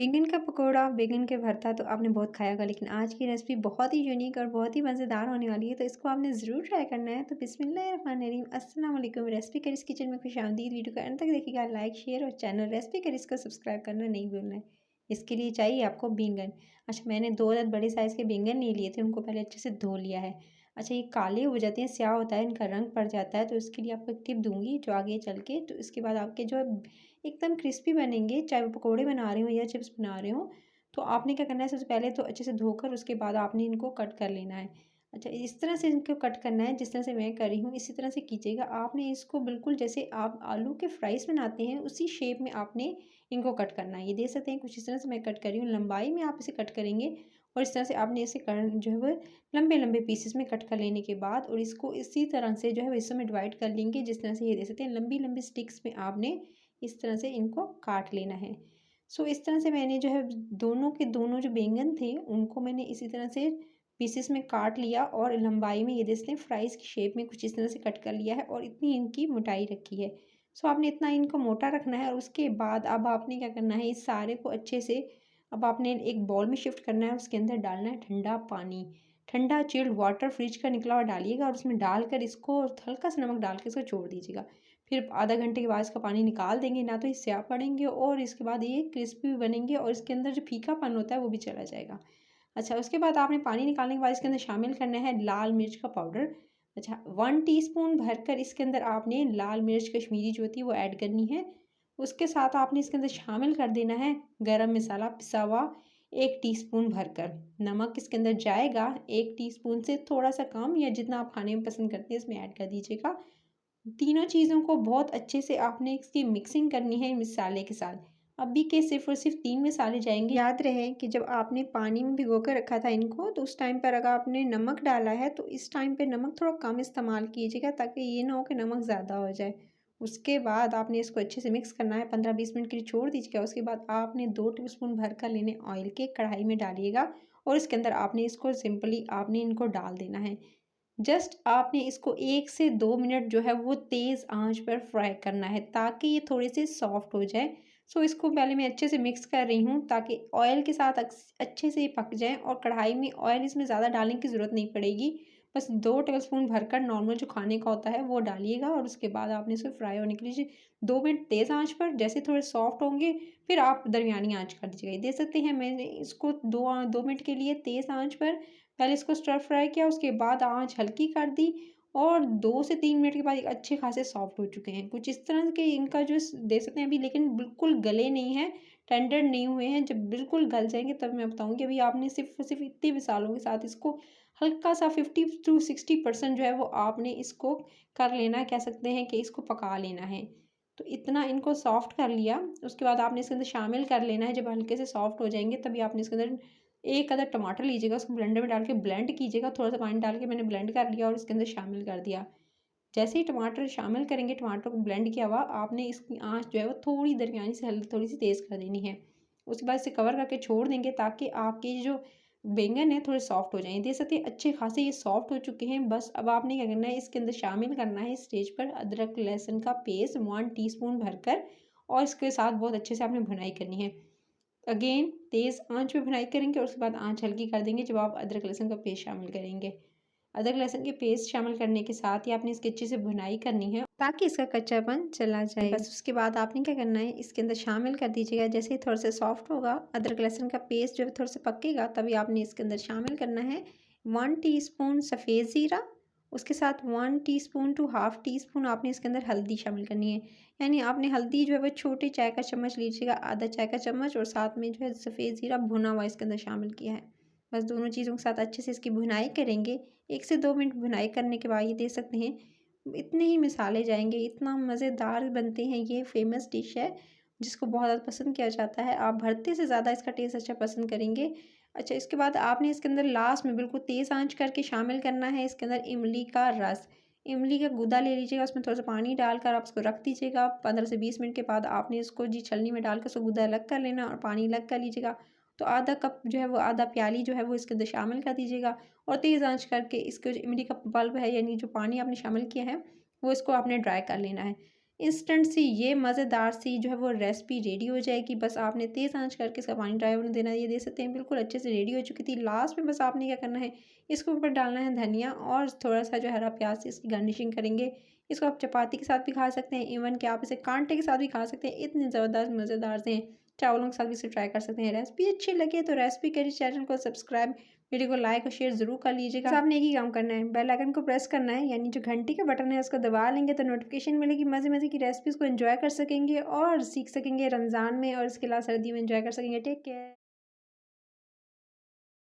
बैंगन का पकौड़ा, बैंगन के भरता तो आपने बहुत खाया होगा, लेकिन आज की रेसिपी बहुत ही यूनिक और बहुत ही मज़ेदार होने वाली है, तो इसको आपने ज़रूर ट्राई करना है। तो बिस्मिल्लाहिर्रहमानिर्रहीम, अस्सलाम वालेकुम। रेसिपी करिस किचन में खुशामदीद। वीडियो को अंत तक देखिएगा, लाइक, शेयर और चैनल रेसिपी करिस को सब्सक्राइब करना नहीं भूलना है। इसके लिए चाहिए आपको बैंगन। अच्छा, मैंने 2 अदद बड़े साइज़ के बैंगन ले लिए थे, उनको पहले अच्छे से धो लिया है। अच्छा, ये काले हो जाते हैं, स्याह होता है, इनका रंग पड़ जाता है, तो इसके लिए आपको एक टिप दूँगी जो आगे चल के, तो इसके बाद आपके जो है एकदम क्रिस्पी बनेंगे, चाहे वो पकौड़े बना रहे हो या चिप्स बना रहे हो। तो आपने क्या करना है, सबसे पहले तो अच्छे से धोकर उसके बाद आपने इनको कट कर लेना है। अच्छा, इस तरह से इनको कट करना है जिस तरह से मैं कर रही हूँ, इसी तरह से कीजिएगा। आपने इसको बिल्कुल जैसे आप आलू के फ्राइज़ बनाते हैं, उसी शेप में आपने इनको कट करना है। ये देख सकते हैं कुछ इस तरह से मैं कट कर रही हूँ, लंबाई में आप इसे कट करेंगे और इस तरह से आपने इसे कर जो है वो लंबे-लंबे पीसेस में कट कर लेने के बाद और इसको इसी तरह से जो है हिस्सों में डिवाइड कर लेंगे। जिस तरह से ये देख सकते हैं लंबी-लंबी स्टिक्स में आपने इस तरह से इनको काट लेना है। सो इस तरह से मैंने जो है दोनों के दोनों जो बैंगन थे उनको मैंने इसी तरह से पीसेस में काट लिया और लंबाई में ये देखते हैं फ्राइज़ की शेप में कुछ इस तरह से कट कर लिया है और इतनी इनकी मोटाई रखी है। सो आपने इतना इनको मोटा रखना है और उसके बाद अब आपने क्या करना है, इस सारे को अच्छे से अब आपने एक बाउल में शिफ्ट करना है। उसके अंदर डालना है ठंडा पानी, ठंडा चिल्ड वाटर फ्रिज का निकला हुआ डालिएगा और उसमें डालकर इसको हल्का सा नमक डाल के इसको छोड़ दीजिएगा। फिर आधा घंटे के बाद इसका पानी निकाल देंगे, ना तो ये स्याह पड़ेंगे और इसके बाद ये क्रिस्पी भी बनेंगे और इसके अंदर जो फीकापन होता है वो भी चला जाएगा। अच्छा, उसके बाद आपने पानी निकालने के बाद इसके अंदर शामिल करना है लाल मिर्च का पाउडर। अच्छा, 1 टीस्पून भरकर इसके अंदर आपने लाल मिर्च कश्मीरी जो होती है वो ऐड करनी है। उसके साथ आपने इसके अंदर शामिल कर देना है गरम मसाला पिसा हुआ 1 टीस्पून भरकर। नमक इसके अंदर जाएगा 1 टीस्पून से थोड़ा सा कम या जितना आप खाने में पसंद करते हैं इसमें ऐड कर दीजिएगा। तीनों चीज़ों को बहुत अच्छे से आपने इसकी मिक्सिंग करनी है मसाले के साथ। अभी के सिर्फ़ और सिर्फ़ 3 मसाले जाएँगे। याद रहे कि जब आपने पानी में भिगो कर रखा था इनको, तो उस टाइम पर अगर आपने नमक डाला है, तो इस टाइम पे नमक थोड़ा कम इस्तेमाल कीजिएगा ताकि ये ना हो कि नमक ज़्यादा हो जाए। उसके बाद आपने इसको अच्छे से मिक्स करना है, 15-20 मिनट के लिए छोड़ दीजिएगा। उसके बाद आपने 2 टीस्पून भरकर लेने ऑयल के कढ़ाई में डालिएगा और इसके अंदर आपने इसको सिंपली आपने इनको डाल देना है। जस्ट आपने इसको 1 से 2 मिनट जो है वो तेज़ आंच पर फ्राई करना है ताकि ये थोड़े से सॉफ्ट हो जाए। सो इसको पहले मैं अच्छे से मिक्स कर रही हूँ ताकि ऑयल के साथ अच्छे से ये पक जाएँ और कढ़ाई में ऑयल इसमें ज़्यादा डालने की ज़रूरत नहीं पड़ेगी। बस 2 टेबलस्पून भरकर नॉर्मल जो खाने का होता है वो डालिएगा और उसके बाद आपने इसको फ्राई होने के लिए 2 मिनट तेज़ आंच पर, जैसे थोड़े सॉफ्ट होंगे फिर आप दरमियानी आंच कर दीजिएगा। ये देख सकते हैं मैंने इसको 2 मिनट के लिए तेज़ आंच पर पहले इसको स्टर फ्राई किया, उसके बाद आँच हल्की कर दी और 2 से 3 मिनट के बाद ये अच्छे खासे सॉफ्ट हो चुके हैं। कुछ इस तरह के इनका जो देख सकते हैं अभी, लेकिन बिल्कुल गले नहीं हैं, टेंडर नहीं हुए हैं। जब बिल्कुल गल जाएँगे तब मैं बताऊँगी। अभी आपने सिर्फ़ और सिर्फ़ इतने मसालों के साथ इसको हल्का-सा 50 टू 60% जो है वो आपने इसको कर लेना है, कह सकते हैं कि इसको पका लेना है। तो इतना इनको सॉफ्ट कर लिया, उसके बाद आपने इसके अंदर शामिल कर लेना है। जब हल्के से सॉफ्ट हो जाएँगे तभी आपने इसके अंदर 1 अदद टमाटर लीजिएगा, उसको ब्लेंडर में डाल के ब्लेंड कीजिएगा। थोड़ा-सा पानी डाल के मैंने ब्लेंड कर लिया और इसके अंदर शामिल कर दिया। जैसे ही टमाटर शामिल करेंगे, टमाटर को ब्लेंड किया हुआ, आपने इसकी आँच जो है वो थोड़ी दरमियानी से थोड़ी-सी तेज़ कर देनी है। उसके बाद इसे कवर करके छोड़ देंगे ताकि आपके ये जो बैंगन है थोड़े सॉफ्ट हो जाएँ। देख सकते हैं अच्छे खासे ये सॉफ्ट हो चुके हैं। बस अब आपने क्या करना है, इसके अंदर शामिल करना है इस स्टेज पर अदरक लहसुन का पेस्ट 1 टीस्पून भरकर और इसके साथ बहुत अच्छे से आपने भुनाई करनी है। अगेन तेज़ आँच पे भुनाई करेंगे और उसके बाद आँच हल्की कर देंगे जब आप अदरक लहसुन का पेस्ट शामिल करेंगे। अदरक लहसुन के पेस्ट शामिल करने के साथ ही आपने इसकी अच्छे से भुनाई करनी है ताकि इसका कच्चापन चला जाए। बस उसके बाद आपने क्या करना है, इसके अंदर शामिल कर दीजिएगा। जैसे ही थोड़ा सा सॉफ्ट होगा, अदरक लहसुन का पेस्ट जो है थोड़ा सा पकेगा, तभी आपने इसके अंदर शामिल करना है 1 टीस्पून सफ़ेद ज़ीरा। उसके साथ 1 teaspoon to half teaspoon आपने इसके अंदर हल्दी शामिल करनी है। यानी आपने हल्दी जो है वो छोटे चाय का चम्मच लीजिएगा, आधा चाय का चम्मच, और साथ में जो है सफ़ेद ज़ीरा भुना हुआ इसके अंदर शामिल किया है। बस दोनों चीज़ों के साथ अच्छे से इसकी भुनाई करेंगे। 1 से 2 मिनट भुनाई करने के बाद ये देख सकते हैं इतने ही मसाले जाएँगे, इतना मज़ेदार बनते हैं। ये फ़ेमस डिश है जिसको बहुत ज़्यादा पसंद किया जाता है। आप भरते से ज़्यादा इसका टेस्ट अच्छा पसंद करेंगे। अच्छा, इसके बाद आपने इसके अंदर लास्ट में बिल्कुल तेज़ आँच करके शामिल करना है इसके अंदर इमली का रस। इमली का गूदा ले लीजिएगा, उसमें थोड़ा-सा पानी डालकर आप उसको रख दीजिएगा। 15 से 20 मिनट के बाद आपने इसको छलनी में डालकर उसको गूदा अलग कर लेना और पानी अलग कर लीजिएगा। तो आधा कप जो है वो, आधा प्याली जो है वो इसके अंदर शामिल कर दीजिएगा और तेज़ आँच करके इसके जो इमली का पल्प है यानी जो पानी आपने शामिल किया है, वो इसको आपने ड्राई कर लेना है। इंस्टेंट सी ये मज़ेदार सी जो है वो रेसिपी रेडी हो जाएगी। बस आपने तेज़ आंच करके इसका पानी ड्राई होने देना है। ये देख सकते हैं बिल्कुल अच्छे से रेडी हो चुकी थी। लास्ट में बस आपने क्या करना है, इसके ऊपर डालना है धनिया और थोड़ा-सा जो हरा प्याज़ इसकी गार्निशिंग करेंगे। इसको आप चपाती के साथ भी खा सकते हैं, इवन कि आप इसे कांटे के साथ भी खा सकते हैं। इतने ज़बरदस्त मज़ेदार से चावलों के साथ भी इसे ट्राई कर सकते हैं। रेसिपी अच्छी लगे तो रेसिपी करी चैनल को सब्सक्राइब, वीडियो को लाइक और शेयर ज़रूर कर लीजिएगा। बस आपने एक ही काम करना है, बेल आइकन को प्रेस करना है, यानी जो घंटी का बटन है उसको दबा लेंगे तो नोटिफिकेशन मिलेगी। मज़े-मज़े की रेसिपीज़ को एंजॉय कर सकेंगे और सीख सकेंगे रमज़ान में, और इसके अलावा सर्दी में एंजॉय कर सकेंगे। Take care.